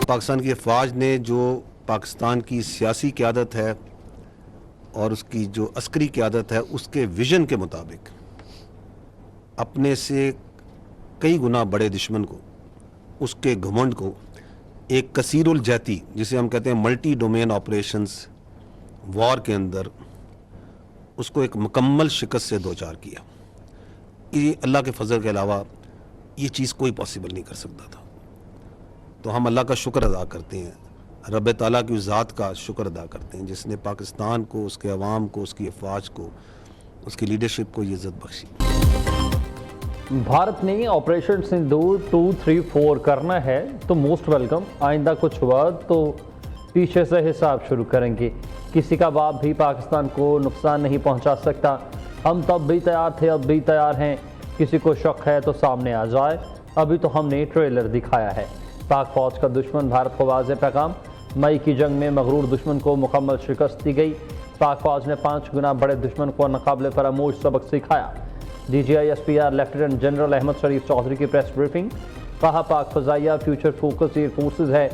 پاکستان کی افواج نے جو پاکستان کی سیاسی قیادت ہے اور اس کی جو عسکری قیادت ہے اس کے ویژن کے مطابق اپنے سے کئی گنا بڑے دشمن کو، اس کے گھمنڈ کو ایک کثیر الجہتی، جسے ہم کہتے ہیں ملٹی ڈومین آپریشنز وار کے اندر، اس کو ایک مکمل شکست سے دوچار کیا. یہ اللہ کے فضل کے علاوہ یہ چیز کوئی پاسبل نہیں کر سکتا تھا. تو ہم اللہ کا شکر ادا کرتے ہیں، رب تعالیٰ کی ذات کا شکر ادا کرتے ہیں جس نے پاکستان کو، اس کے عوام کو، اس کی افواج کو، اس کی لیڈرشپ کو یہ عزت بخشی. بھارت نے آپریشن سندور 2, 3, 4 کرنا ہے تو موسٹ ویلکم. آئندہ کچھ ہوا تو پیچھے سے حساب شروع کریں گے. کسی کا باپ بھی پاکستان کو نقصان نہیں پہنچا سکتا. ہم تب بھی تیار تھے، اب بھی تیار ہیں. کسی کو شک ہے تو سامنے آ جائے. ابھی تو ہم نے ٹریلر دکھایا ہے. پاک فوج کا دشمن بھارت کو واضح پیغام. مئی کی جنگ میں مغرور دشمن کو مکمل شکست دی گئی. پاک فوج نے 5 گنا بڑے دشمن کو ناقابل فراموش سبق سکھایا. D G I S P R lieutenant general Ahmed Sharif Chaudhry کی پریس بریفنگ. کہا پاک فضائیہ فیوچر فوکس ایئر فورسز ہے.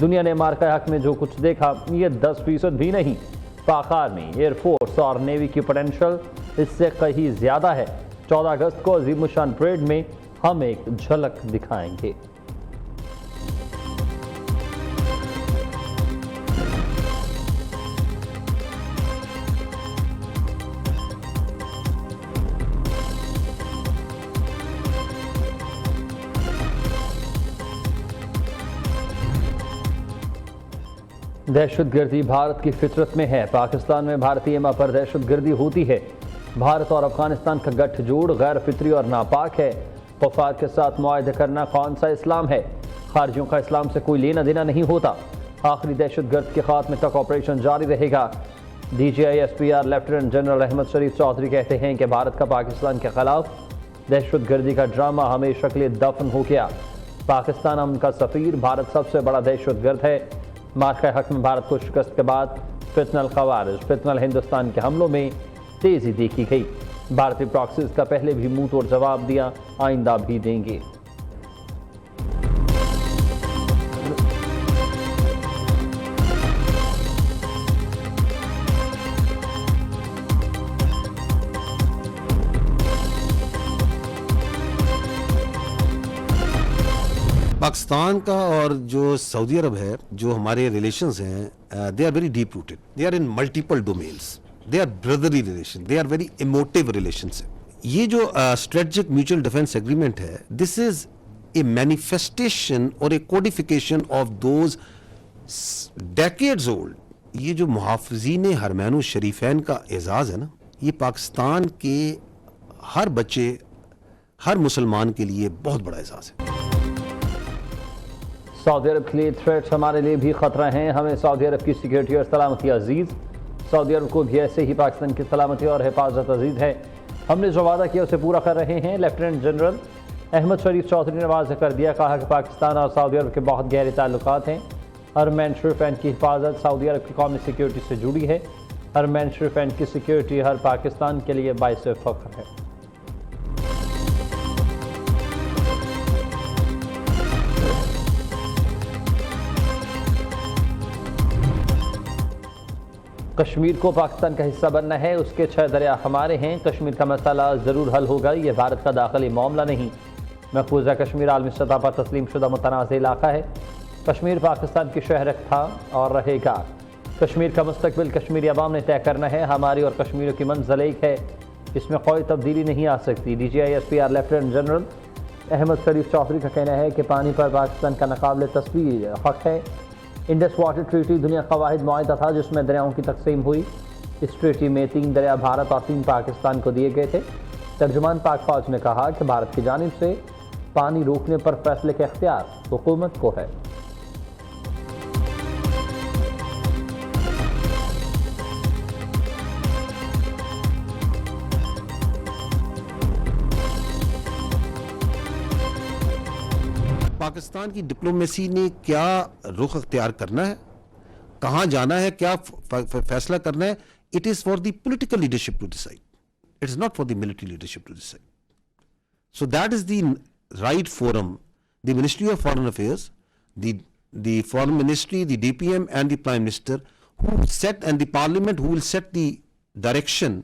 دنیا نے مارکہ حق میں جو کچھ دیکھا یہ 10% بھی نہیں. پاک آرمی، ایئر فورس اور نیوی کی پوٹینشل اس سے کہیں زیادہ ہے. 14 اگست کو عظیم الشان پریڈ میں ہم ایک جھلک دکھائیں گے. دہشت گردی بھارت کی فطرت میں ہے. پاکستان میں بھارتی ایما پر دہشت گردی ہوتی ہے. بھارت اور افغانستان کا گٹھ جوڑ غیر فطری اور ناپاک ہے. کفار کے ساتھ معاہدے کرنا کون سا اسلام ہے؟ خارجیوں کا اسلام سے کوئی لینا دینا نہیں ہوتا. آخری دہشت گرد کے خاتمے تک آپریشن جاری رہے گا. D G I S P R lieutenant general Ahmed Sharif Chaudhry کہتے ہیں کہ بھارت کا پاکستان کے خلاف دہشت گردی کا ڈرامہ ہمیشہ کے لیے دفن ہو گیا. پاکستان امن کا سفیر، بھارت سب سے بڑا دہشت گرد ہے. مارکہ حق میں بھارت کو شکست کے بعد فتنہ الخوارج، فتنہ ہندوستان کے حملوں میں تیزی دیکھی گئی. بھارتی پراکسیز کا پہلے بھی منہ توڑ جواب دیا، آئندہ بھی دیں گے. پاکستان کا اور جو سعودی عرب ہے، جو ہمارے ریلیشنز ہیں، they are very deep rooted. They are in multiple domains. They are brotherly relation. They are very emotive relations. یہ جو اسٹریٹجک میوچل ڈیفنس ایگریمنٹ ہے، دس از اے مینیفیسٹیشن اور a codification of those decades old. یہ جو محافظین حرمین الشریفین کا اعزاز ہے نا، یہ پاکستان کے ہر بچے، ہر مسلمان کے لیے بہت بڑا اعزاز ہے. سعودی عرب کے لیے تھریٹس ہمارے لیے بھی خطرہ ہیں. ہمیں سعودی عرب کی سیکورٹی اور سلامتی عزیز. سعودی عرب کو بھی ایسے ہی پاکستان کی سلامتی اور حفاظت عزیز ہے. ہم نے جو وعدہ کیا اسے پورا کر رہے ہیں. لیفٹیننٹ جنرل احمد شریف چودھری نے واضح کر دیا. کہا کہ پاکستان اور سعودی عرب کے بہت گہرے تعلقات ہیں. حرمین شریفین کی حفاظت سعودی عرب کی قومی سیکورٹی سے جڑی ہے. حرمین شریفین کی سیکورٹی ہر پاکستان کے لیے باعث فخر ہے. کشمیر کو پاکستان کا حصہ بننا ہے. اس کے 6 دریا ہمارے ہیں. کشمیر کا مسئلہ ضرور حل ہوگا. یہ بھارت کا داخلی معاملہ نہیں. محفوظہ کشمیر عالمی سطح پر تسلیم شدہ متنازع علاقہ ہے. کشمیر پاکستان کی شہرت تھا اور رہے گا. کشمیر کا مستقبل کشمیری عوام نے طے کرنا ہے. ہماری اور کشمیریوں کی منزل ایک ہے. اس میں کوئی تبدیلی نہیں آ سکتی. D G I S P R lieutenant general Ahmed Sharif Chaudhry کا کہنا ہے کہ پانی پر پاکستان کا ناقابل تصویر حق ہے. انڈس واٹر ٹریٹی دنیا کا واحد معاہدہ تھا جس میں دریاؤں کی تقسیم ہوئی. اس ٹریٹی میں 3 دریا بھارت اور 3 پاکستان کو دیے گئے تھے. ترجمان پاک فوج نے کہا کہ بھارت کی جانب سے پانی روکنے پر فیصلے کا اختیار حکومت کو ہے. پاکستان کی ڈپلومیسی نے کیا رخ اختیار کرنا ہے، کہاں جانا ہے، کیا فیصلہ کرنا ہے، it is for the political leadership to decide. It is not for the military leadership to decide. So that is the right forum. The ministry of foreign affairs, the the Foreign Ministry, the DPM and the Prime Minister who set, and the Parliament who will set the direction,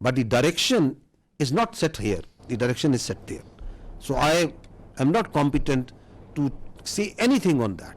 But the direction is not set here, the direction is set there. So I am not competent to say anything on that.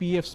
PF's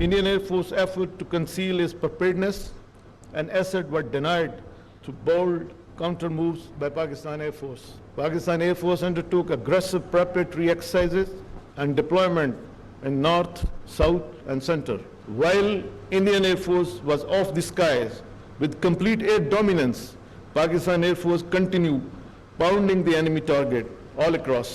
Indian Air Force effort to conceal its preparedness and assets were denied through bold counter moves by Pakistan Air Force. Pakistan Air Force undertook aggressive preparatory exercises and deployment in north, south and center. While Indian Air Force was off the skies with complete air dominance, Pakistan Air Force continued pounding the enemy target all across.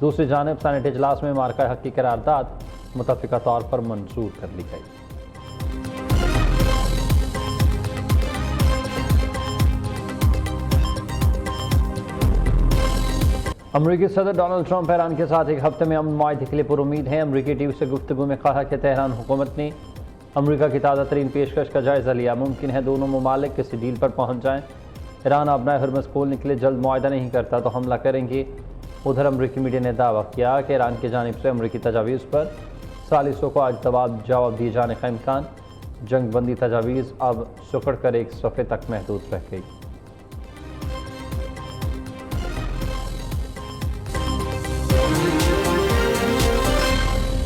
دوسری جانب Saint اجلاس میں معرکہ حق کی قرارداد متفقہ طور پر منظور کر لی گئی۔ امریکی صدر ڈونلڈ ٹرمپ ایران کے ساتھ ایک ہفتے میں امن معاہدے کے لیے پر امید ہیں۔ امریکی ٹی وی سے گفتگو میں کہا کہ تہران حکومت نے امریکہ کی تازہ ترین پیشکش کا جائزہ لیا، ممکن ہے دونوں ممالک کسی ڈیل پر پہنچ جائیں۔ ایران آبنائے ہرمز کھولنے کے لیے جلد معاہدہ نہیں کرتا تو حملہ کریں گے۔ ادھر امریکی میڈیا نے دعویٰ کیا کہ ایران کی جانب سے امریکی تجاویز پر ثالثوں کو آج جواب دیے جانے کا امکان۔ جنگ بندی تجاویز اب سکڑ کر ایک صفحے تک محدود رہ گئی۔